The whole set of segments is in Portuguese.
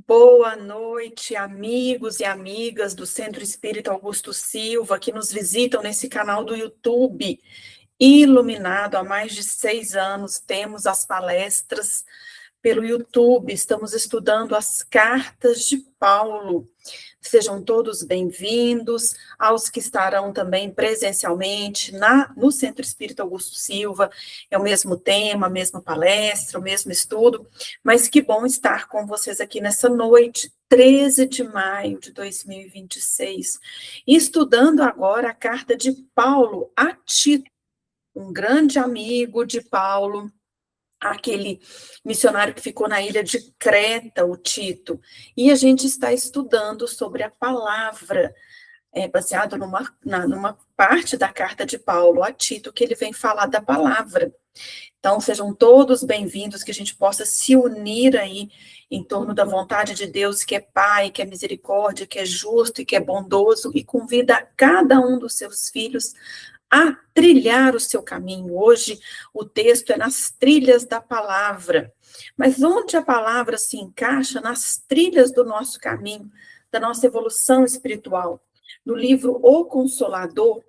Boa noite, amigos e amigas do Centro Espírita Augusto Silva, que nos visitam nesse canal do YouTube, iluminado há mais de 6 anos. Temos as palestras pelo YouTube, estamos estudando as cartas de Paulo. Sejam todos bem-vindos, aos que estarão também presencialmente no Centro Espírita Augusto Silva. É o mesmo tema, a mesma palestra, o mesmo estudo, mas que bom estar com vocês aqui nessa noite, 13 de maio de 2026, estudando agora a carta de Paulo a Tito, um grande amigo de Paulo, aquele missionário que ficou na ilha de Creta, o Tito, e a gente está estudando sobre a palavra, baseado numa parte da carta de Paulo a Tito, que ele vem falar da palavra. Então, sejam todos bem-vindos, que a gente possa se unir aí em torno da vontade de Deus, que é Pai, que é misericórdia, que é justo e que é bondoso, e convida cada um dos seus filhos a trilhar o seu caminho. Hoje o texto é nas trilhas da palavra, mas onde a palavra se encaixa nas trilhas do nosso caminho, da nossa evolução espiritual. No livro O Consolador,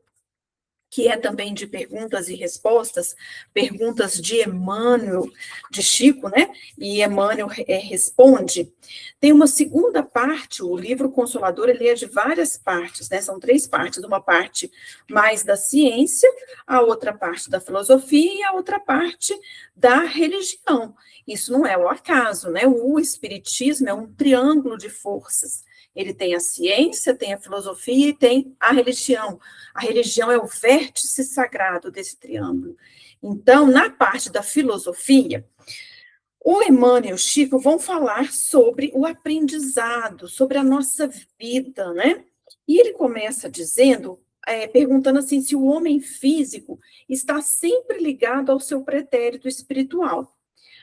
que é também de perguntas e respostas, perguntas de Emmanuel, de Chico, né? E Emmanuel responde. Tem uma segunda parte, o livro Consolador, ele é de várias partes, né? São 3 partes, uma parte mais da ciência, a outra parte da filosofia e a outra parte da religião. Isso não é o acaso, né? O espiritismo é um triângulo de forças. Ele tem a ciência, tem a filosofia e tem a religião. A religião é o vértice sagrado desse triângulo. Então, na parte da filosofia, o Emmanuel e o Chico vão falar sobre o aprendizado, sobre a nossa vida, né? E ele começa dizendo, perguntando assim, se o homem físico está sempre ligado ao seu pretérito espiritual.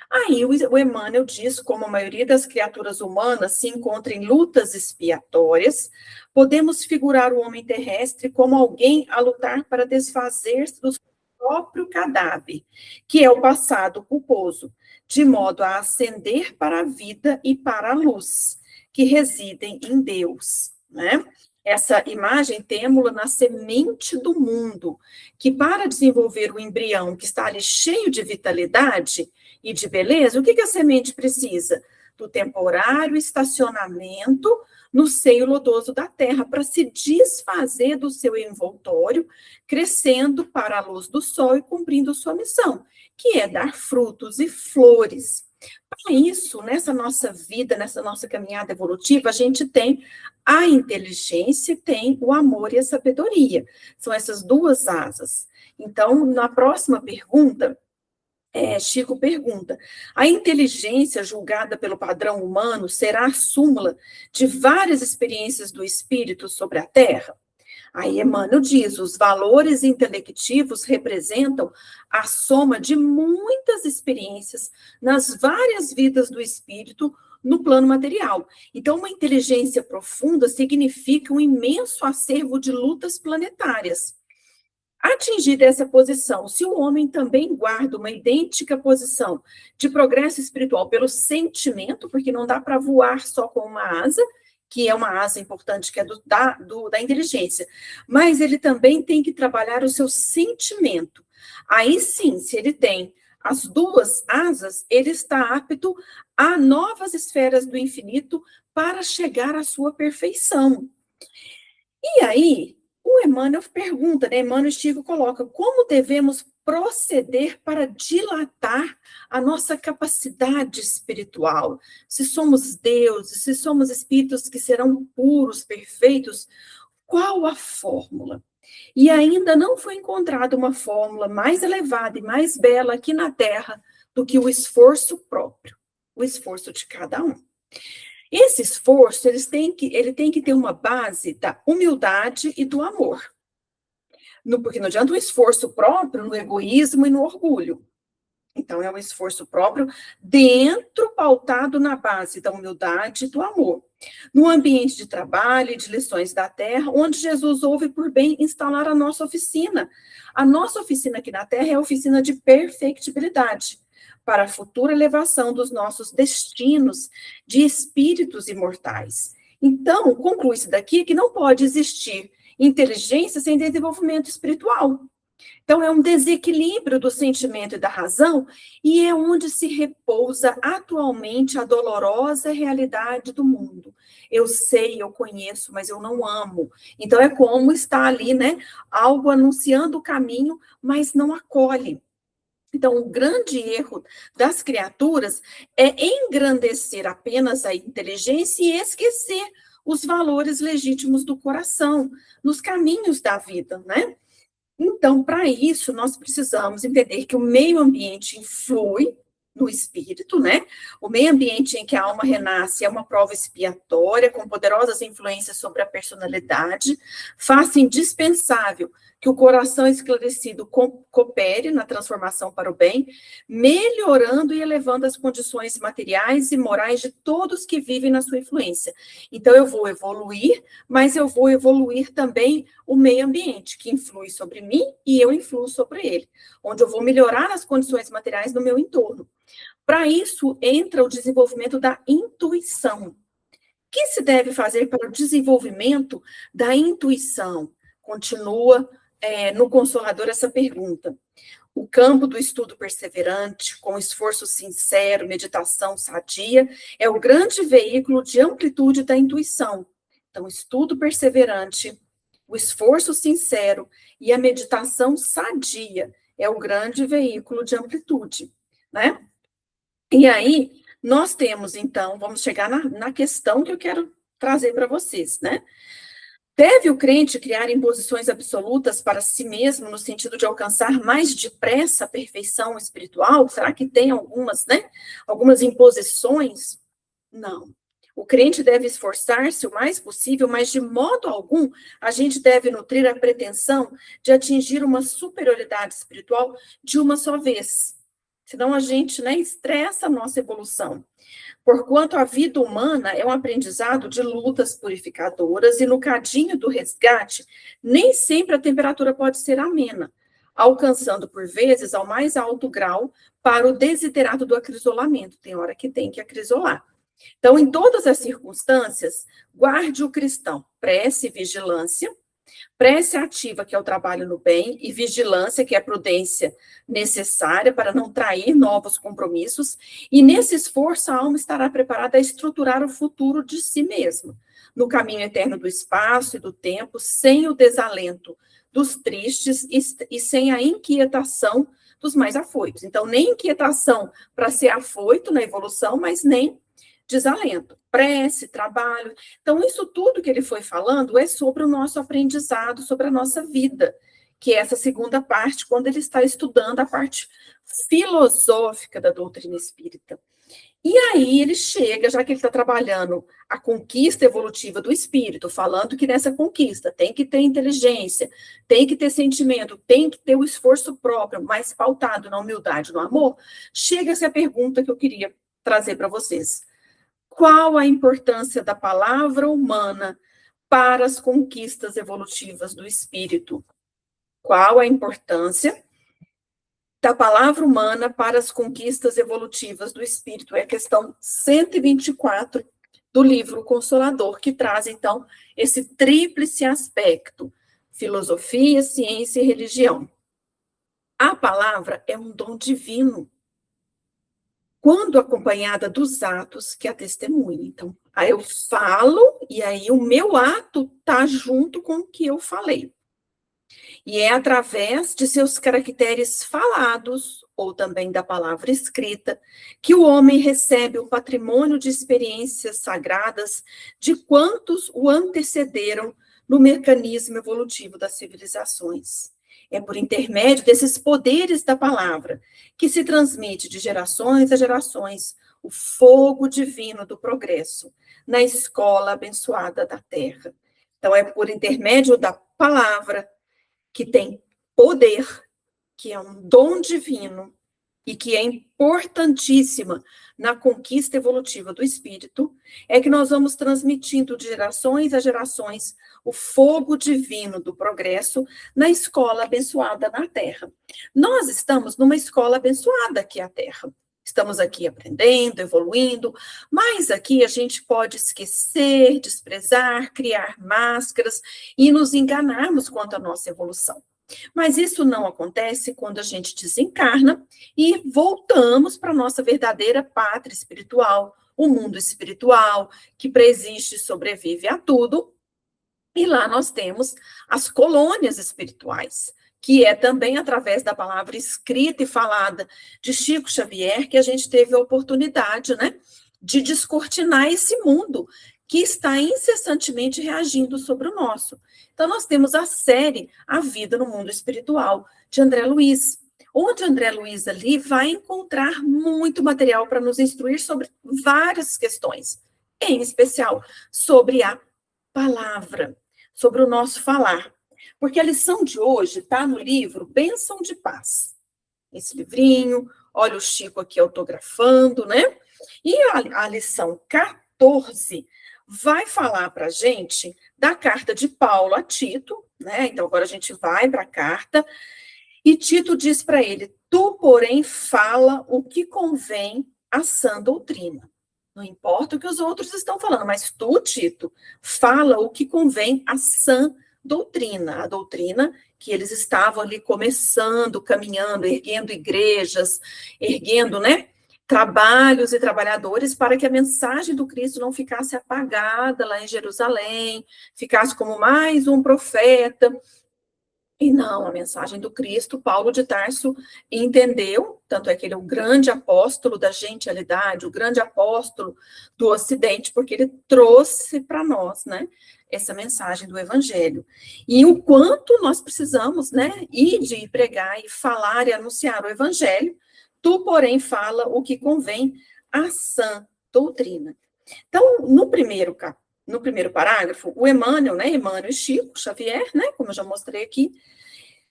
Aí o Emmanuel diz, como a maioria das criaturas humanas se encontra em lutas expiatórias, podemos figurar o homem terrestre como alguém a lutar para desfazer-se do seu próprio cadáver, que é o passado culposo, de modo a ascender para a vida e para a luz, que residem em Deus, né? Essa imagem temos-la na semente do mundo, que para desenvolver o embrião que está ali cheio de vitalidade e de beleza, o que a semente precisa? Do temporário estacionamento no seio lodoso da terra, para se desfazer do seu envoltório, crescendo para a luz do sol e cumprindo sua missão, que é dar frutos e flores. Para isso, nessa nossa vida, nessa nossa caminhada evolutiva, a gente tem a inteligência, tem o amor e a sabedoria. São essas 2 asas. Então, na próxima pergunta, Chico pergunta, a inteligência julgada pelo padrão humano será a súmula de várias experiências do espírito sobre a Terra? Aí Emmanuel diz, os valores intelectivos representam a soma de muitas experiências nas várias vidas do espírito no plano material. Então, uma inteligência profunda significa um imenso acervo de lutas planetárias. Atingida essa posição, se o homem também guarda uma idêntica posição de progresso espiritual pelo sentimento, porque não dá para voar só com uma asa, que é uma asa importante, que é da inteligência, mas ele também tem que trabalhar o seu sentimento. Aí sim, se ele tem as 2 asas, ele está apto a novas esferas do infinito para chegar à sua perfeição. E aí, o Emmanuel pergunta, né? Emmanuel Chico coloca, como devemos proceder para dilatar a nossa capacidade espiritual? Se somos deuses, se somos espíritos que serão puros, perfeitos, qual a fórmula? E ainda não foi encontrada uma fórmula mais elevada e mais bela aqui na Terra do que o esforço próprio, o esforço de cada um. Esse esforço, ele tem que ter uma base da humildade e do amor. Porque não adianta um esforço próprio no egoísmo e no orgulho. Então, é um esforço próprio pautado na base da humildade e do amor. No ambiente de trabalho e de lições da terra, onde Jesus houve por bem instalar a nossa oficina. A nossa oficina aqui na terra é a oficina de perfectibilidade, para a futura elevação dos nossos destinos de espíritos imortais. Então, conclui-se daqui que não pode existir inteligência sem desenvolvimento espiritual. Então, é um desequilíbrio do sentimento e da razão, e é onde se repousa atualmente a dolorosa realidade do mundo. Eu sei, eu conheço, mas eu não amo. Então, é como está ali, né? Algo anunciando o caminho, mas não acolhe. Então, o grande erro das criaturas é engrandecer apenas a inteligência e esquecer os valores legítimos do coração, nos caminhos da vida, né? Então, para isso, nós precisamos entender que o meio ambiente influi no espírito, né? O meio ambiente em que a alma renasce é uma prova expiatória, com poderosas influências sobre a personalidade, faz indispensável que o coração esclarecido coopere na transformação para o bem, melhorando e elevando as condições materiais e morais de todos que vivem na sua influência. Então, eu vou evoluir, mas eu vou evoluir também o meio ambiente, que influi sobre mim e eu influo sobre ele, onde eu vou melhorar as condições materiais do meu entorno. Para isso, entra o desenvolvimento da intuição. O que se deve fazer para o desenvolvimento da intuição? Continua no Consolador essa pergunta. O campo do estudo perseverante, com esforço sincero, meditação sadia, é o grande veículo de amplitude da intuição. Então, estudo perseverante, o esforço sincero e a meditação sadia é o grande veículo de amplitude, né? E aí, nós temos, então, vamos chegar na questão que eu quero trazer para vocês, né? Deve o crente criar imposições absolutas para si mesmo, no sentido de alcançar mais depressa a perfeição espiritual? Será que tem algumas, né? Algumas imposições? Não. O crente deve esforçar-se o mais possível, mas de modo algum a gente deve nutrir a pretensão de atingir uma superioridade espiritual de uma só vez. Senão a gente, né, estressa a nossa evolução. Porquanto a vida humana é um aprendizado de lutas purificadoras e no cadinho do resgate, nem sempre a temperatura pode ser amena, alcançando por vezes ao mais alto grau para o desiderato do acrisolamento. Tem hora que tem que acrisolar. Então, em todas as circunstâncias, guarde o cristão, prece e vigilância, prece ativa, que é o trabalho no bem, e vigilância, que é a prudência necessária para não trair novos compromissos, e nesse esforço a alma estará preparada a estruturar o futuro de si mesma, no caminho eterno do espaço e do tempo, sem o desalento dos tristes e sem a inquietação dos mais afoitos. Então, nem inquietação para ser afoito na evolução, mas nem desalento, prece, trabalho. Então, isso tudo que ele foi falando é sobre o nosso aprendizado, sobre a nossa vida, que é essa segunda parte, quando ele está estudando a parte filosófica da doutrina espírita. E aí ele chega, já que ele está trabalhando a conquista evolutiva do espírito, falando que nessa conquista tem que ter inteligência, tem que ter sentimento, tem que ter o esforço próprio, mas pautado na humildade, no amor, chega-se a pergunta que eu queria trazer para vocês. Qual a importância da palavra humana para as conquistas evolutivas do espírito? Qual a importância da palavra humana para as conquistas evolutivas do espírito? É a questão 124 do livro Consolador, que traz, então, esse tríplice aspecto: filosofia, ciência e religião. A palavra é um dom divino, quando acompanhada dos atos que a testemunham. Então, aí eu falo, e aí o meu ato está junto com o que eu falei. E é através de seus caracteres falados, ou também da palavra escrita, que o homem recebe o patrimônio de experiências sagradas de quantos o antecederam no mecanismo evolutivo das civilizações. É por intermédio desses poderes da palavra que se transmite de gerações a gerações o fogo divino do progresso na escola abençoada da terra. Então, é por intermédio da palavra, que tem poder, que é um dom divino e que é importantíssima na conquista evolutiva do espírito, é que nós vamos transmitindo de gerações a gerações o fogo divino do progresso na escola abençoada na Terra. Nós estamos numa escola abençoada, que é a Terra. Estamos aqui aprendendo, evoluindo, mas aqui a gente pode esquecer, desprezar, criar máscaras e nos enganarmos quanto à nossa evolução. Mas isso não acontece quando a gente desencarna e voltamos para a nossa verdadeira pátria espiritual, o mundo espiritual, que preexiste e sobrevive a tudo. E lá nós temos as colônias espirituais, que é também através da palavra escrita e falada de Chico Xavier que a gente teve a oportunidade, né, de descortinar esse mundo que está incessantemente reagindo sobre o nosso. Então, nós temos a série A Vida no Mundo Espiritual, de André Luiz, onde André Luiz ali vai encontrar muito material para nos instruir sobre várias questões, em especial sobre a palavra, sobre o nosso falar. Porque a lição de hoje está no livro Bênção de Paz. Esse livrinho, olha o Chico aqui autografando, né? E a lição 14 vai falar para a gente da carta de Paulo a Tito, né? Então, agora a gente vai para a carta, e Tito diz para ele: tu, porém, fala o que convém à sã doutrina. Não importa o que os outros estão falando, mas tu, Tito, fala o que convém à sã doutrina, a doutrina que eles estavam ali começando, caminhando, erguendo igrejas, erguendo, né, trabalhos e trabalhadores para que a mensagem do Cristo não ficasse apagada lá em Jerusalém, ficasse como mais um profeta. E não, a mensagem do Cristo, Paulo de Tarso entendeu, tanto é que ele é o grande apóstolo da gentialidade, o grande apóstolo do Ocidente, porque ele trouxe para nós, né, essa mensagem do Evangelho. E o quanto nós precisamos, né, ir de pregar e falar e anunciar o Evangelho, tu, porém, fala o que convém à sã doutrina. Então, no primeiro parágrafo, o Emmanuel, né, Emmanuel e Chico Xavier, né, como eu já mostrei aqui,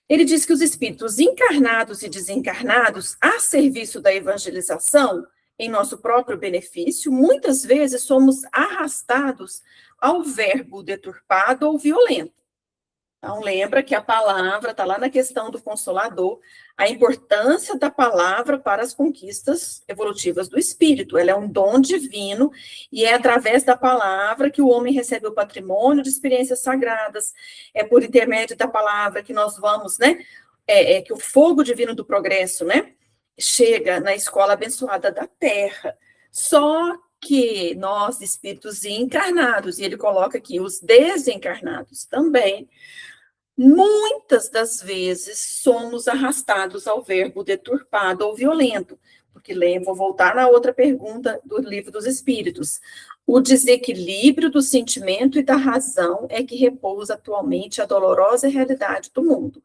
ele diz que os espíritos encarnados e desencarnados, a serviço da evangelização, em nosso próprio benefício, muitas vezes somos arrastados ao verbo deturpado ou violento. Então, lembra que a palavra está lá na questão do Consolador, a importância da palavra para as conquistas evolutivas do espírito. Ela é um dom divino e é através da palavra que o homem recebe o patrimônio de experiências sagradas. É por intermédio da palavra que nós vamos, né? Que o fogo divino do progresso, né? Chega na escola abençoada da terra. Só que nós, espíritos encarnados, e ele coloca aqui os desencarnados também, muitas das vezes somos arrastados ao verbo deturpado ou violento, porque vou voltar na outra pergunta do Livro dos Espíritos. O desequilíbrio do sentimento e da razão é que repousa atualmente a dolorosa realidade do mundo.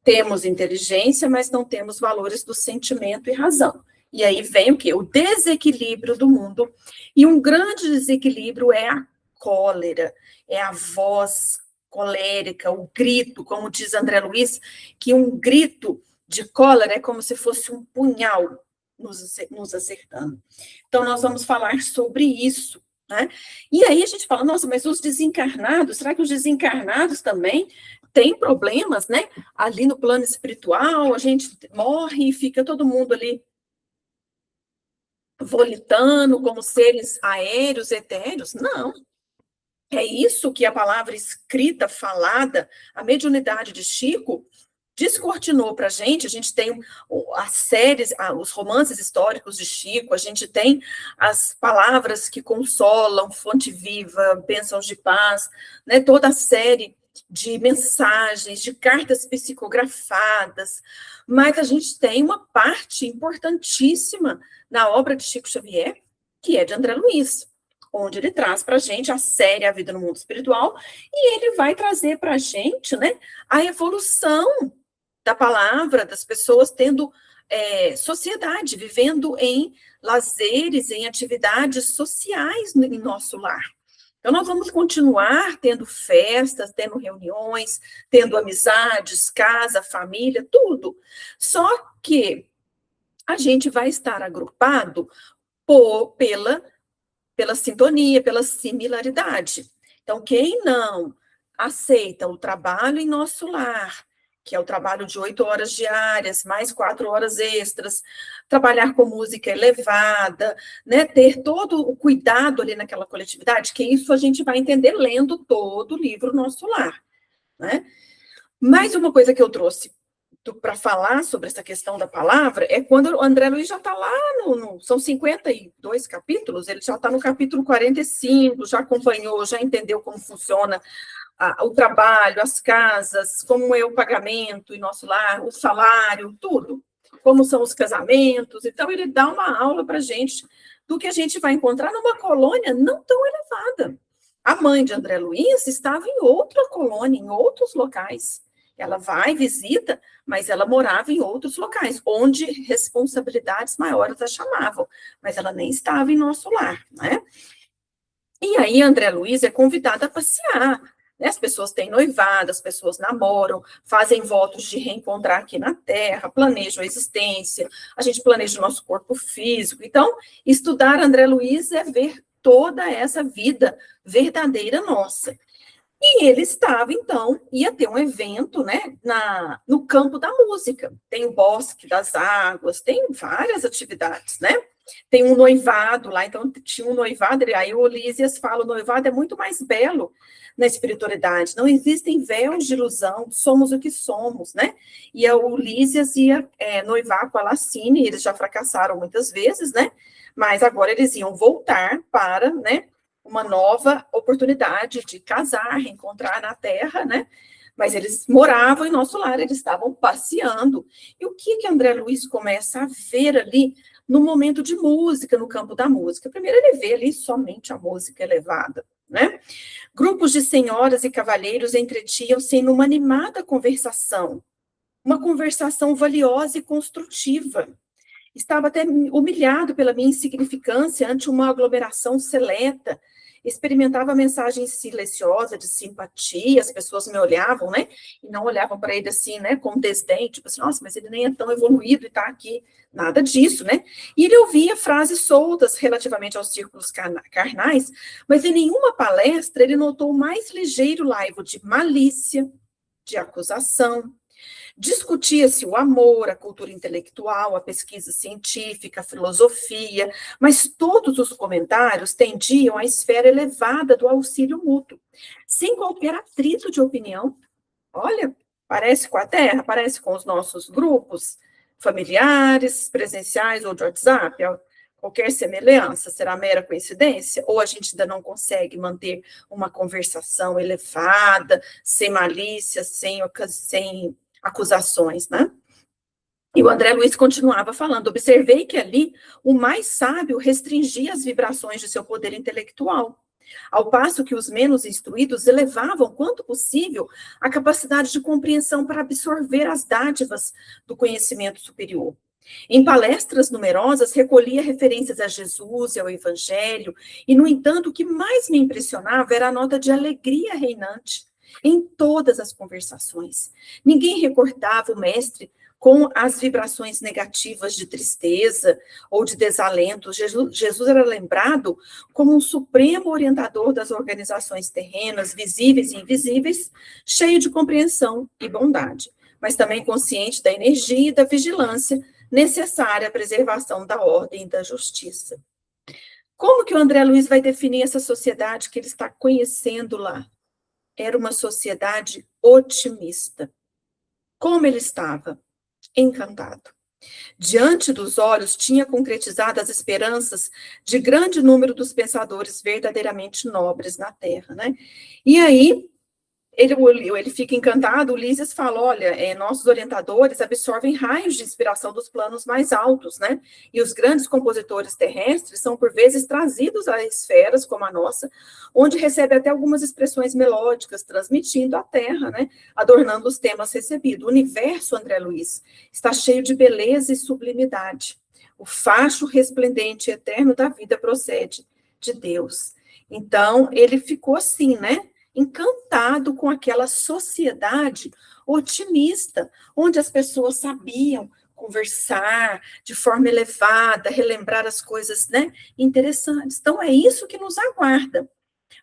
Temos inteligência, mas não temos valores do sentimento e razão. E aí vem o quê? O desequilíbrio do mundo. E um grande desequilíbrio é a cólera, é a voz colérica, o grito, como diz André Luiz, que um grito de cólera é como se fosse um punhal nos acertando. Então, nós vamos falar sobre isso, né? E aí a gente fala, nossa, mas os desencarnados, será que os desencarnados também têm problemas, né? Ali no plano espiritual, a gente morre e fica todo mundo ali volitando como seres aéreos, etéreos? Não. É isso que a palavra escrita, falada, a mediunidade de Chico descortinou para a gente tem as séries, os romances históricos de Chico, a gente tem as palavras que consolam, Fonte Viva, Bênçãos de Paz, né, toda a série de mensagens, de cartas psicografadas, mas a gente tem uma parte importantíssima na obra de Chico Xavier, que é de André Luiz, onde ele traz para a gente a série A Vida no Mundo Espiritual, e ele vai trazer para a gente, né, a evolução da palavra, das pessoas tendo sociedade, vivendo em lazeres, em atividades sociais em nosso lar. Então, nós vamos continuar tendo festas, tendo reuniões, tendo amizades, casa, família, tudo. Só que a gente vai estar agrupado pela sintonia, pela similaridade. Então, quem não aceita o trabalho em nosso lar, que é o trabalho de 8 horas diárias, mais 4 horas extras, trabalhar com música elevada, né, ter todo o cuidado ali naquela coletividade, que isso a gente vai entender lendo todo o livro Nosso Lar, né? Mais uma coisa que eu trouxe para falar sobre essa questão da palavra é quando o André Luiz já está lá, são 52 capítulos, ele já está no capítulo 45, já acompanhou, já entendeu como funciona o trabalho, as casas, como é o pagamento em Nosso Lar, o salário, tudo, como são os casamentos. Então, ele dá uma aula para a gente do que a gente vai encontrar numa colônia não tão elevada. A mãe de André Luiz estava em outra colônia, em outros locais. Ela vai, visita, mas ela morava em outros locais, onde responsabilidades maiores a chamavam, mas ela nem estava em Nosso Lar, né? E aí, André Luiz é convidada a passear. As pessoas têm noivado, as pessoas namoram, fazem votos de reencontrar aqui na Terra, planejam a existência, a gente planeja o nosso corpo físico. Então, estudar André Luiz é ver toda essa vida verdadeira nossa. E ele estava, então, ia ter um evento, né, no campo da música. Tem o Bosque das Águas, tem várias atividades, né? Tem um noivado lá, então tinha um noivado, aí o Lísias fala, o noivado é muito mais belo na espiritualidade, não existem véus de ilusão, somos o que somos, né? E o Lísias ia noivar com a Lacine, eles já fracassaram muitas vezes, né? Mas agora eles iam voltar para, né, uma nova oportunidade de casar, reencontrar na Terra, né? Mas eles moravam em Nosso Lar, eles estavam passeando. E o que André Luiz começa a ver ali no momento de música, no campo da música? Primeiro ele vê ali somente a música elevada, né? Grupos de senhoras e cavalheiros entretinham-se numa animada conversação, uma conversação valiosa e construtiva. Estava até humilhado pela minha insignificância ante uma aglomeração seleta, experimentava mensagens silenciosas de simpatia, as pessoas me olhavam, né, e não olhavam para ele assim, né, com desdém, tipo assim, nossa, mas ele nem é tão evoluído e está aqui, nada disso, né, e ele ouvia frases soltas relativamente aos círculos carnais, mas em nenhuma palestra ele notou o mais ligeiro laivo de malícia, de acusação. Discutia-se o amor, a cultura intelectual, a pesquisa científica, a filosofia, mas todos os comentários tendiam à esfera elevada do auxílio mútuo, sem qualquer atrito de opinião. Olha, parece com a Terra, parece com os nossos grupos familiares, presenciais ou de WhatsApp, qualquer semelhança, será mera coincidência? Ou a gente ainda não consegue manter uma conversação elevada, sem malícia, sem acusações, né? E o André Luiz continuava falando, observei que ali o mais sábio restringia as vibrações de seu poder intelectual, ao passo que os menos instruídos elevavam, quanto possível, a capacidade de compreensão para absorver as dádivas do conhecimento superior. Em palestras numerosas, recolhia referências a Jesus e ao Evangelho, e, no entanto, o que mais me impressionava era a nota de alegria reinante em todas as conversações. Ninguém recordava o mestre com as vibrações negativas de tristeza ou de desalento. Jesus era lembrado como um supremo orientador das organizações terrenas, visíveis e invisíveis, cheio de compreensão e bondade, mas também consciente da energia e da vigilância necessária à preservação da ordem e da justiça. Como que o André Luiz vai definir essa sociedade que ele está conhecendo lá? Era uma sociedade otimista. Como ele estava? Encantado. Diante dos olhos, tinha concretizado as esperanças de grande número dos pensadores verdadeiramente nobres na Terra, né? E aí, ele fica encantado, o Lísias fala, olha, nossos orientadores absorvem raios de inspiração dos planos mais altos, né? E os grandes compositores terrestres são, por vezes, trazidos a esferas como a nossa, onde recebe até algumas expressões melódicas, transmitindo à Terra, né? Adornando os temas recebidos. O universo, André Luiz, está cheio de beleza e sublimidade. O facho resplendente e eterno da vida procede de Deus. Então, ele ficou assim, né? Encantado com aquela sociedade otimista, onde as pessoas sabiam conversar de forma elevada, relembrar as coisas, né, interessantes. Então, é isso que nos aguarda.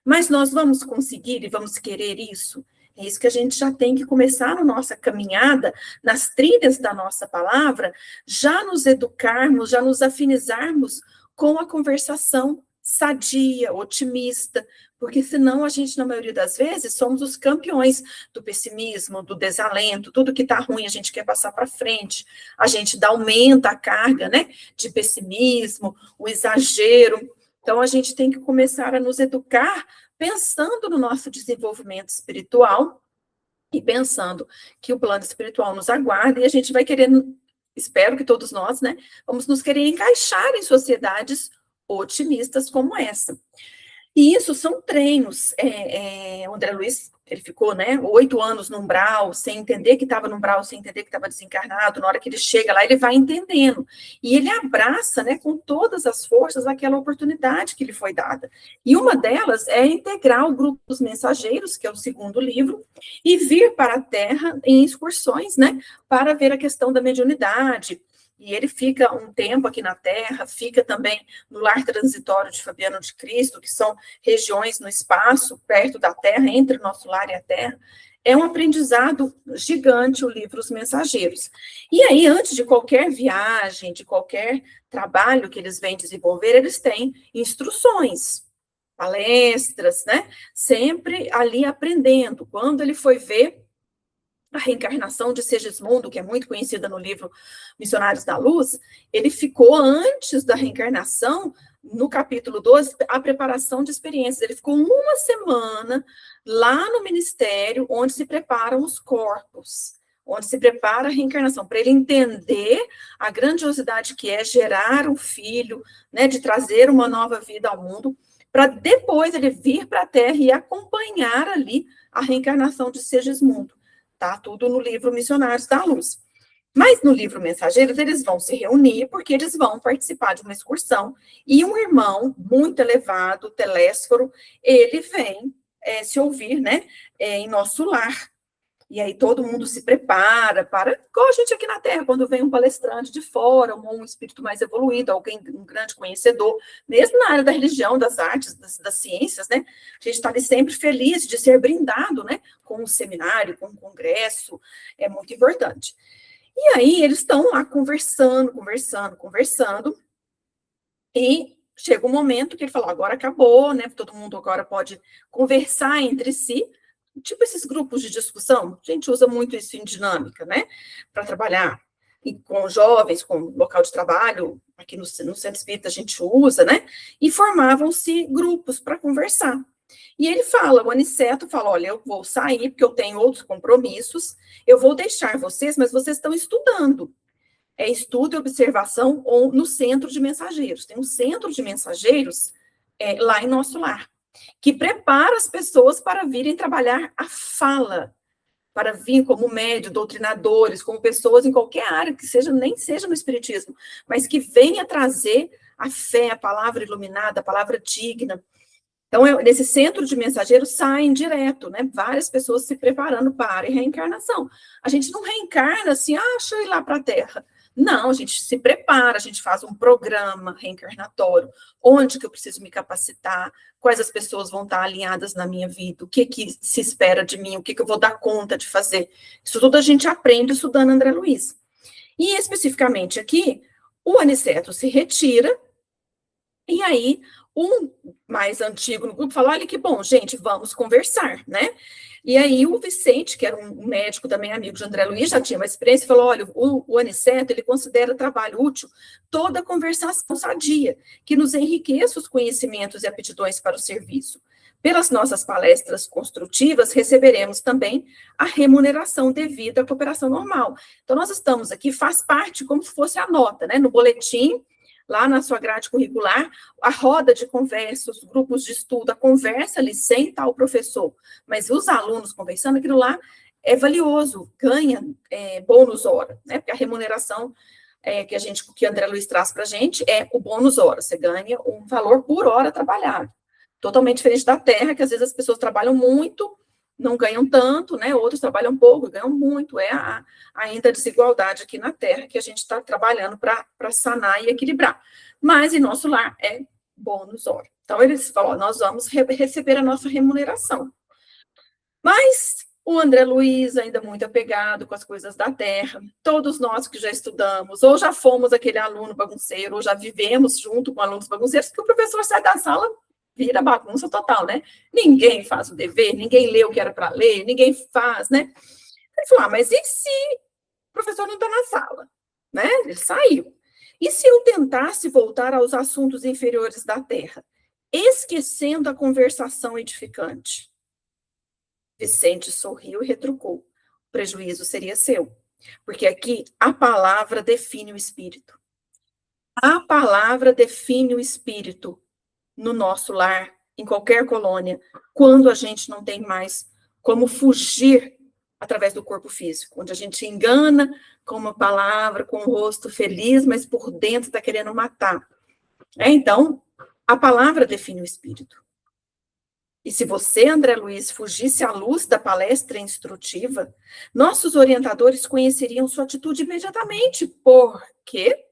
Mas nós vamos conseguir e vamos querer isso? É isso que a gente já tem que começar na nossa caminhada, nas trilhas da nossa palavra, já nos educarmos, já nos afinizarmos com a conversação sadia, otimista, porque senão a gente, na maioria das vezes, somos os campeões do pessimismo, do desalento, tudo que está ruim a gente quer passar para frente, a gente aumenta a carga, né, de pessimismo, o exagero. Então, a gente tem que começar a nos educar pensando no nosso desenvolvimento espiritual e pensando que o plano espiritual nos aguarda e a gente vai querer, espero que todos nós, né, vamos nos querer encaixar em sociedades otimistas como essa. E isso são treinos. O André Luiz, ele ficou, né, 8 anos no umbral, sem entender que estava no umbral, sem entender que estava desencarnado. Na hora que ele chega lá, ele vai entendendo. E ele abraça, né, com todas as forças, aquela oportunidade que lhe foi dada. E uma delas é integrar o grupo dos mensageiros, que é o segundo livro, e vir para a Terra em excursões, né, para ver a questão da mediunidade. E ele fica um tempo aqui na Terra, fica também no lar transitório de Fabiano de Cristo, que são regiões no espaço, perto da Terra, entre o nosso lar e a Terra. É um aprendizado gigante o livro Os Mensageiros. E aí, antes de qualquer viagem, de qualquer trabalho que eles vêm desenvolver, eles têm instruções, palestras, né? Sempre ali aprendendo. Quando ele foi ver a reencarnação de Segismundo, que é muito conhecida no livro Missionários da Luz, ele ficou antes da reencarnação, no capítulo 12, a preparação de experiências. Ele ficou uma semana lá no ministério, onde se preparam os corpos, onde se prepara a reencarnação, para ele entender a grandiosidade que é gerar um filho, né, de trazer uma nova vida ao mundo, para depois ele vir para a Terra e acompanhar ali a reencarnação de Segismundo. Tá tudo no livro Missionários da Luz. Mas no livro Mensageiros, eles vão se reunir porque eles vão participar de uma excursão e um irmão muito elevado, Telésforo, ele vem se ouvir, né, em nosso lar. E aí todo mundo se prepara para, igual a gente aqui na Terra, quando vem um palestrante de fora, um espírito mais evoluído, alguém, um grande conhecedor, mesmo na área da religião, das artes, das ciências, né? A gente está ali sempre feliz de ser brindado, né? Com um seminário, com um congresso, é muito importante. E aí eles estão lá conversando, e chega um momento que ele falou, agora acabou, né? Todo mundo agora pode conversar entre si, tipo esses grupos de discussão, a gente usa muito isso em dinâmica, né, para trabalhar e com jovens, com local de trabalho, aqui no Centro Espírita a gente usa, né, e formavam-se grupos para conversar. E ele fala, o Aniceto fala, olha, eu vou sair porque eu tenho outros compromissos, eu vou deixar vocês, mas vocês estão estudando. É estudo e observação ou no Centro de Mensageiros. Tem um Centro de Mensageiros lá em nosso lar, que prepara as pessoas para virem trabalhar a fala, para vir como médio, doutrinadores, como pessoas em qualquer área, que seja, nem seja no espiritismo, mas que venha trazer a fé, a palavra iluminada, a palavra digna. Então, nesse centro de mensageiros saem direto, né? Várias pessoas se preparando para a reencarnação. A gente não reencarna assim, deixa eu ir lá para a Terra. Não, a gente se prepara, a gente faz um programa reencarnatório, onde que eu preciso me capacitar, quais as pessoas vão estar alinhadas na minha vida, o que se espera de mim, o que eu vou dar conta de fazer. Isso tudo a gente aprende estudando André Luiz. E especificamente aqui, o Aniceto se retira, e aí um mais antigo no grupo falou, olha que bom, gente, vamos conversar, né? E aí o Vicente, que era um médico também amigo de André Luiz, já tinha uma experiência, falou, olha, o Aniceto, ele considera trabalho útil toda conversação sadia, que nos enriqueça os conhecimentos e aptidões para o serviço. Pelas nossas palestras construtivas, receberemos também a remuneração devida à cooperação normal. Então, nós estamos aqui, faz parte como se fosse a nota, né? No boletim, lá na sua grade curricular, a roda de conversa, os grupos de estudo, a conversa ali sem estar o professor, mas os alunos conversando, aquilo lá é valioso, ganha bônus hora, né? Porque a remuneração que André Luiz traz para a gente é o bônus hora, você ganha um valor por hora trabalhado, totalmente diferente da Terra, que às vezes as pessoas trabalham muito, não ganham tanto, né? Outros trabalham pouco, ganham muito. Ainda a desigualdade aqui na Terra que a gente está trabalhando para sanar e equilibrar. Mas em nosso lar é bônus hora. Então, eles falam, nós vamos receber a nossa remuneração. Mas O André Luiz, ainda muito apegado com as coisas da terra. Todos nós que já estudamos, ou já fomos aquele aluno bagunceiro, ou já vivemos junto com alunos bagunceiros, que o professor sai da sala, vira bagunça total, né? Ninguém faz o dever, ninguém lê o que era para ler, ninguém faz, né? Ele falou, mas e se o professor não está na sala? Né? Ele saiu. E se eu tentasse voltar aos assuntos inferiores da terra, esquecendo a conversação edificante? Vicente sorriu e retrucou. O prejuízo seria seu. Porque aqui a palavra define o espírito. A palavra define o espírito no nosso lar, em qualquer colônia, quando a gente não tem mais como fugir através do corpo físico, onde a gente engana com uma palavra, com o rosto feliz, mas por dentro está querendo matar. Então, a palavra define o espírito. E se você, André Luiz, fugisse à luz da palestra instrutiva, nossos orientadores conheceriam sua atitude imediatamente. Por quê?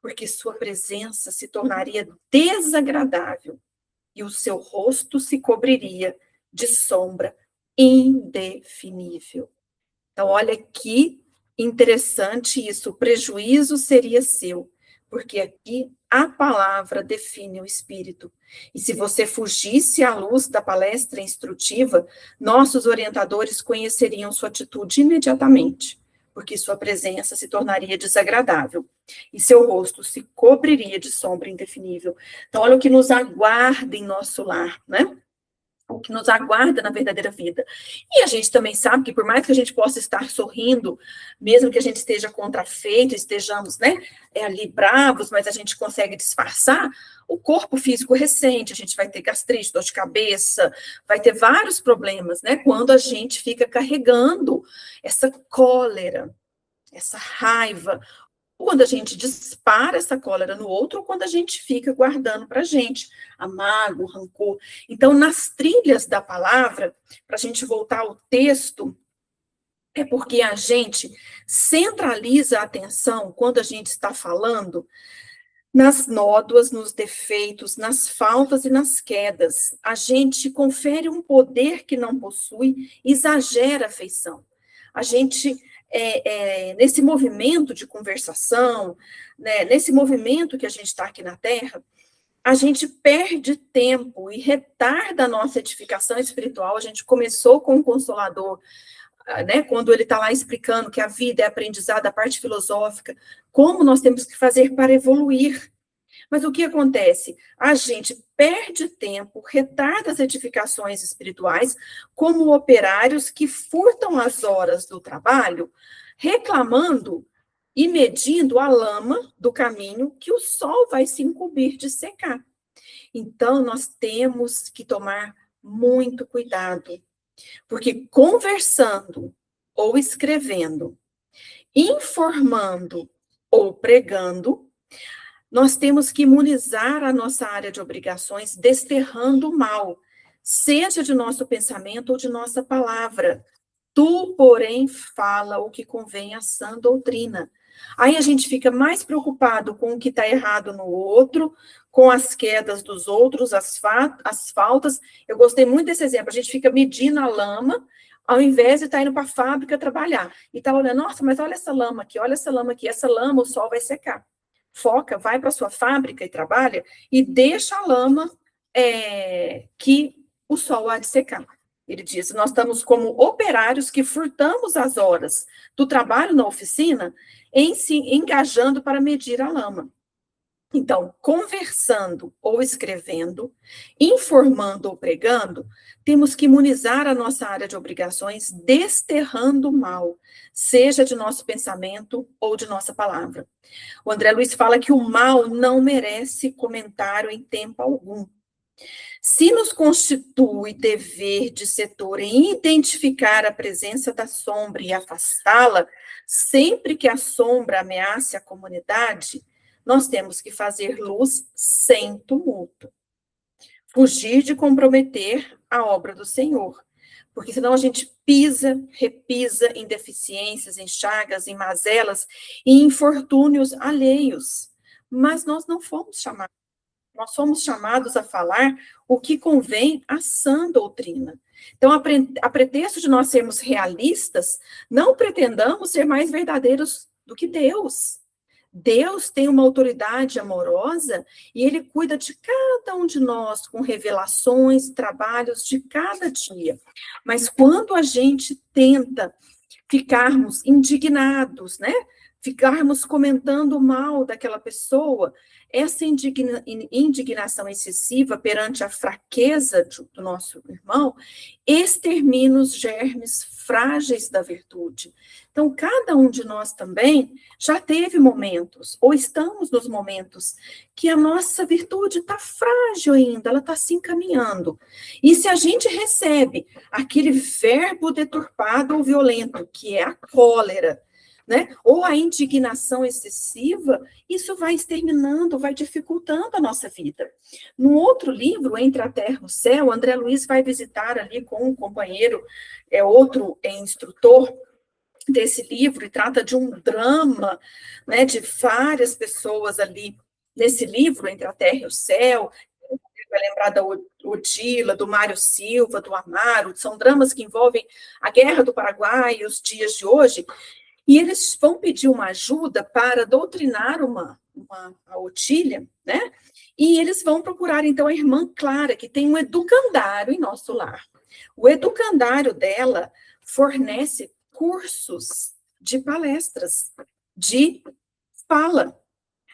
Porque sua presença se tornaria desagradável e o seu rosto se cobriria de sombra indefinível. Então, olha que interessante isso. O prejuízo seria seu, porque aqui a palavra define o espírito. E se você fugisse à luz da palestra instrutiva, nossos orientadores conheceriam sua atitude imediatamente, porque sua presença se tornaria desagradável e seu rosto se cobriria de sombra indefinível. Então, olha o que nos aguarda em nosso lar, né? O que nos aguarda na verdadeira vida. E a gente também sabe que por mais que a gente possa estar sorrindo, mesmo que a gente esteja contrafeito, estejamos, né, ali bravos, mas a gente consegue disfarçar, o corpo físico ressente, a gente vai ter gastrite, dor de cabeça, vai ter vários problemas, né, quando a gente fica carregando essa cólera, essa raiva, quando a gente dispara essa cólera no outro, ou quando a gente fica guardando para a gente, a mágoa, o rancor. Então, nas trilhas da palavra, para a gente voltar ao texto, é porque a gente centraliza a atenção, quando a gente está falando, nas nódoas, nos defeitos, nas faltas e nas quedas. A gente confere um poder que não possui, exagera a afeição. A gente, nesse movimento de conversação, né, nesse movimento que a gente está aqui na Terra, a gente perde tempo e retarda a nossa edificação espiritual. A gente começou com o Consolador, né, quando ele está lá explicando que a vida é aprendizado, a parte filosófica, como nós temos que fazer para evoluir. Mas o que acontece? A gente perde tempo, retarda as edificações espirituais, como operários que furtam as horas do trabalho, reclamando e medindo a lama do caminho que o sol vai se incumbir de secar. Então, nós temos que tomar muito cuidado, porque conversando ou escrevendo, informando ou pregando, nós temos que imunizar a nossa área de obrigações, desterrando o mal, seja de nosso pensamento ou de nossa palavra. Tu, porém, fala o que convém à sã doutrina. Aí a gente fica mais preocupado com o que está errado no outro, com as quedas dos outros, as faltas. Eu gostei muito desse exemplo. A gente fica medindo a lama, ao invés de estar indo para a fábrica trabalhar. E está olhando, nossa, mas olha essa lama aqui, olha essa lama aqui. Essa lama o sol vai secar. Foca, vai para a sua fábrica e trabalha, e deixa a lama que o sol há de secar. Ele diz, nós estamos como operários que furtamos as horas do trabalho na oficina, em se engajando para medir a lama. Então, conversando ou escrevendo, informando ou pregando, temos que imunizar a nossa área de obrigações, desterrando o mal, seja de nosso pensamento ou de nossa palavra. O André Luiz fala que o mal não merece comentário em tempo algum. Se nos constitui dever de setor em identificar a presença da sombra e afastá-la, sempre que a sombra ameace a comunidade, nós temos que fazer luz sem tumulto. Fugir de comprometer a obra do Senhor, porque senão a gente pisa, repisa em deficiências, em chagas, em mazelas e infortúnios alheios. Mas nós não fomos chamados Nós somos chamados a falar o que convém à sã doutrina. Então, a pretexto de nós sermos realistas, não pretendamos ser mais verdadeiros do que Deus. Deus tem uma autoridade amorosa e Ele cuida de cada um de nós com revelações, trabalhos de cada dia. Mas quando a gente tenta ficarmos indignados, né? Ficarmos comentando mal daquela pessoa, essa indignação excessiva perante a fraqueza do nosso irmão extermina os germes frágeis da virtude. Então, cada um de nós também já teve momentos, ou estamos nos momentos, que a nossa virtude está frágil ainda, ela está se encaminhando. E se a gente recebe aquele verbo deturpado ou violento, que é a cólera, né? Ou a indignação excessiva, isso vai exterminando, vai dificultando a nossa vida. No outro livro, Entre a Terra e o Céu, André Luiz vai visitar ali com um companheiro, outro instrutor desse livro, e trata de um drama, né, de várias pessoas ali nesse livro, Entre a Terra e o Céu. Vai lembrar da Odila, do Mário Silva, do Amaro, são dramas que envolvem a Guerra do Paraguai e os dias de hoje. E eles vão pedir uma ajuda para doutrinar a Otília, né? E eles vão procurar, então, a irmã Clara, que tem um educandário em nosso lar. O educandário dela fornece cursos de palestras, de fala.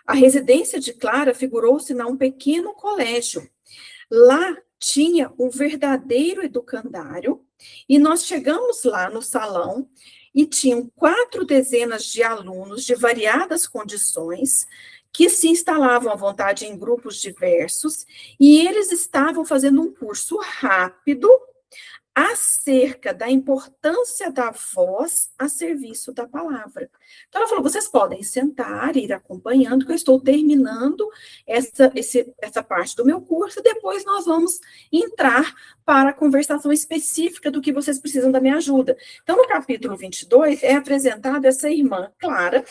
A residência de Clara figurou-se num pequeno colégio. Lá tinha um verdadeiro educandário, e nós chegamos lá no salão, e tinham 4 dezenas de alunos de variadas condições, que se instalavam à vontade em grupos diversos, e eles estavam fazendo um curso rápido acerca da importância da voz a serviço da palavra. Então, ela falou, vocês podem sentar e ir acompanhando, que eu estou terminando essa parte do meu curso, e depois nós vamos entrar para a conversação específica do que vocês precisam da minha ajuda. Então, no capítulo 22, é apresentada essa irmã Clara,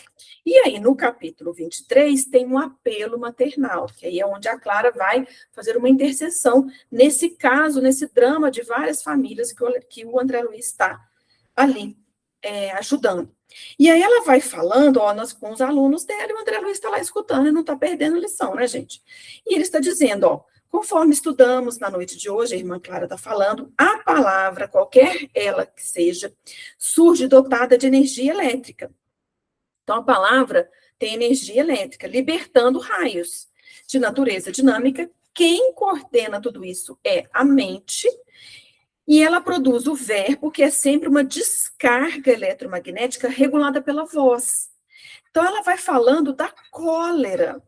e aí no capítulo 23 tem um apelo maternal, que aí é onde a Clara vai fazer uma intercessão nesse caso, nesse drama de várias famílias que o André Luiz está ali ajudando. E aí ela vai falando, nós com os alunos dela, e o André Luiz está lá escutando e não está perdendo lição, né, gente? E ele está dizendo, conforme estudamos na noite de hoje, a irmã Clara está falando, a palavra, qualquer ela que seja, surge dotada de energia elétrica. Então, a palavra tem energia elétrica, libertando raios de natureza dinâmica. Quem coordena tudo isso é a mente, e ela produz o verbo, que é sempre uma descarga eletromagnética regulada pela voz. Então, ela vai falando da cólera.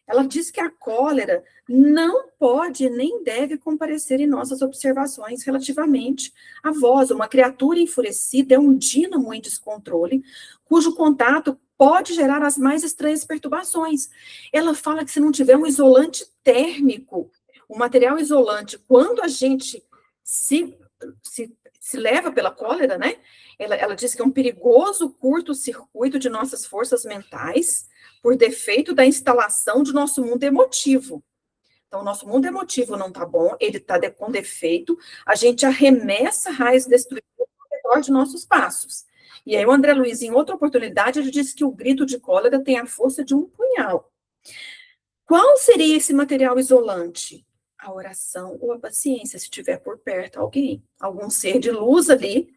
Ela diz que a cólera não pode nem deve comparecer em nossas observações relativamente à voz. Uma criatura enfurecida é um dínamo em descontrole, cujo contato pode gerar as mais estranhas perturbações. Ela fala que se não tiver um isolante térmico, um material isolante, quando a gente se leva pela cólera, né? Ela diz que é um perigoso curto-circuito de nossas forças mentais, por defeito da instalação de nosso mundo emotivo. Então, o nosso mundo emotivo não está bom, ele está com defeito, a gente arremessa raios destrutivos ao redor de nossos passos. E aí o André Luiz, em outra oportunidade, ele disse que o grito de cólera tem a força de um punhal. Qual seria esse material isolante? A oração ou a paciência, se tiver por perto algum ser de luz ali,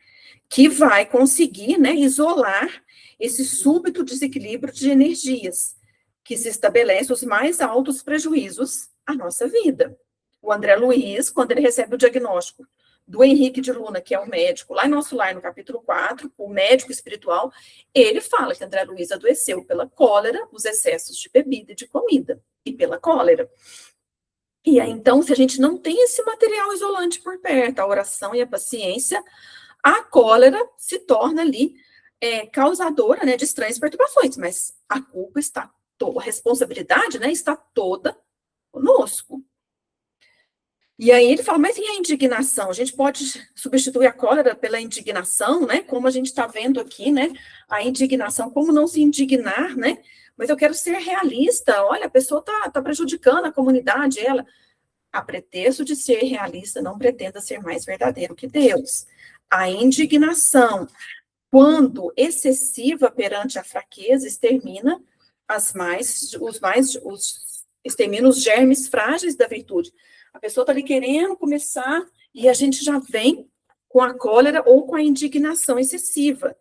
que vai conseguir, né, isolar esse súbito desequilíbrio de energias, que se estabelece os mais altos prejuízos à nossa vida. O André Luiz, quando ele recebe o diagnóstico do Henrique de Luna, que é o médico, lá em Nosso Lar, no capítulo 4, o médico espiritual, ele fala que André Luiz adoeceu pela cólera, os excessos de bebida e de comida, e pela cólera. E aí, então, se a gente não tem esse material isolante por perto, a oração e a paciência, a cólera se torna ali causadora, né, de estranhas perturbações, mas a culpa está toda, a responsabilidade, né, está toda conosco. E aí ele fala, mas e a indignação? A gente pode substituir a cólera pela indignação, né? Como a gente está vendo aqui, né? A indignação, como não se indignar, né? mas eu quero ser realista. Olha, a pessoa tá prejudicando a comunidade, ela. A pretexto de ser realista, não pretenda ser mais verdadeiro que Deus. A indignação, quando excessiva perante a fraqueza, extermina os germes frágeis da virtude. A pessoa está ali querendo começar e a gente já vem com a cólera ou com a indignação excessiva.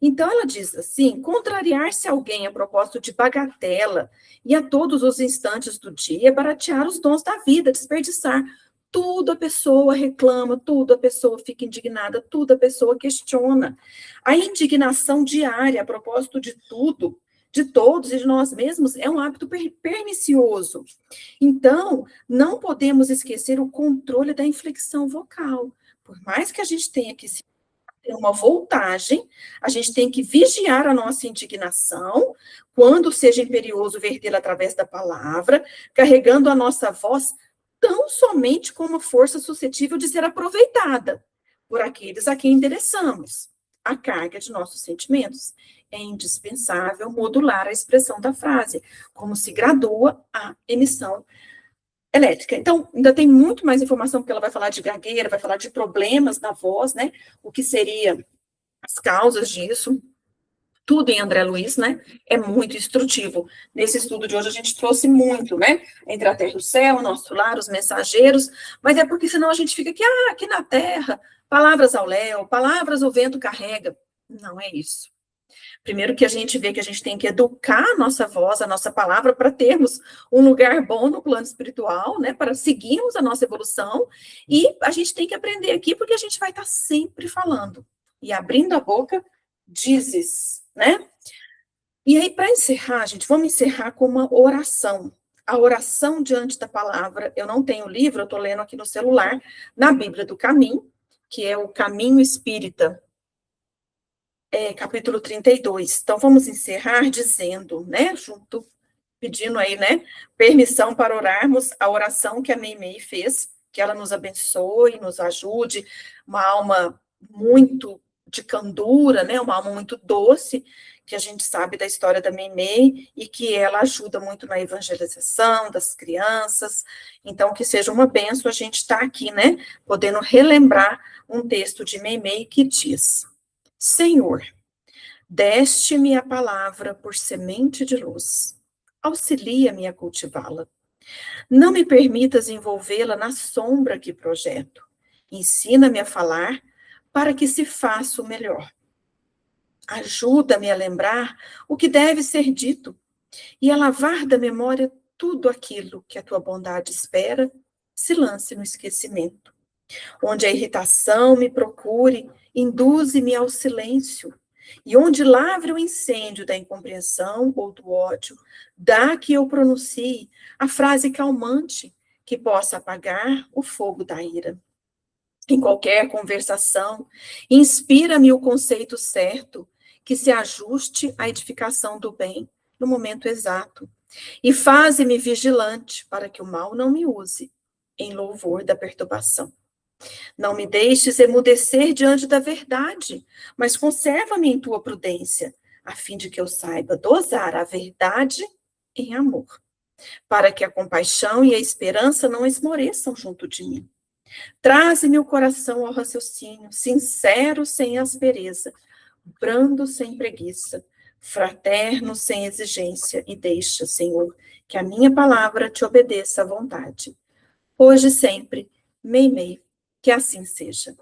Então, ela diz assim, contrariar-se alguém a propósito de bagatela e a todos os instantes do dia, baratear os dons da vida, desperdiçar. Tudo a pessoa reclama, tudo a pessoa fica indignada, tudo a pessoa questiona. A indignação diária a propósito de tudo, de todos e de nós mesmos, é um hábito pernicioso. Então, não podemos esquecer o controle da inflexão vocal. Por mais que a gente tenha que ter uma voltagem, a gente tem que vigiar a nossa indignação, quando seja imperioso vertê-la através da palavra, carregando a nossa voz tão somente como força suscetível de ser aproveitada por aqueles a quem endereçamos a carga de nossos sentimentos. É indispensável modular a expressão da frase, como se gradua a emissão elétrica. Então, ainda tem muito mais informação, porque ela vai falar de gagueira, vai falar de problemas na voz, né? O que seriam as causas disso. Tudo em André Luiz, né? É muito instrutivo. Nesse estudo de hoje a gente trouxe muito, né? Entre a terra e o céu, o nosso lar, os mensageiros, mas é porque senão a gente fica aqui, aqui na terra, palavras ao léu, palavras o vento carrega. Não é isso. Primeiro que a gente vê que a gente tem que educar a nossa voz, a nossa palavra, para termos um lugar bom no plano espiritual, né? Para seguirmos a nossa evolução. E a gente tem que aprender aqui, porque a gente vai estar sempre falando. E abrindo a boca, dizes, né? E aí, para encerrar, gente, vamos encerrar com uma oração. A oração diante da palavra. Eu não tenho livro, eu estou lendo aqui no celular, na Bíblia do Caminho, que é o Caminho Espírita, capítulo 32. Então, vamos encerrar dizendo, né, pedindo aí, né, permissão para orarmos a oração que a Meimei fez, que ela nos abençoe, nos ajude, uma alma muito de candura, né, uma alma muito doce, que a gente sabe da história da Meimei, e que ela ajuda muito na evangelização das crianças. Então, que seja uma bênção a gente estar aqui, né, podendo relembrar um texto de Meimei que diz: Senhor, deste-me a palavra por semente de luz. Auxilia-me a cultivá-la. Não me permitas envolvê-la na sombra que projeto. Ensina-me a falar para que se faça o melhor. Ajuda-me a lembrar o que deve ser dito e a lavar da memória tudo aquilo que a tua bondade espera se lance no esquecimento. Onde a irritação me procure, induze-me ao silêncio. E onde lavre o incêndio da incompreensão ou do ódio, dá que eu pronuncie a frase calmante que possa apagar o fogo da ira. Em qualquer conversação, inspira-me o conceito certo, que se ajuste à edificação do bem no momento exato. E faze-me vigilante para que o mal não me use em louvor da perturbação. Não me deixes emudecer diante da verdade, mas conserva-me em tua prudência, a fim de que eu saiba dosar a verdade em amor, para que a compaixão e a esperança não esmoreçam junto de mim. Traze-me o coração ao raciocínio, sincero sem aspereza, brando sem preguiça, fraterno sem exigência, e deixa, Senhor, que a minha palavra te obedeça à vontade. Hoje e sempre, Meimei. Que assim seja.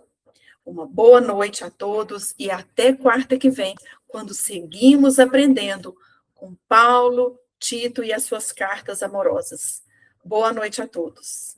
Uma boa noite a todos e até quarta que vem, quando seguimos aprendendo com Paulo, Tito e as suas cartas amorosas. Boa noite a todos.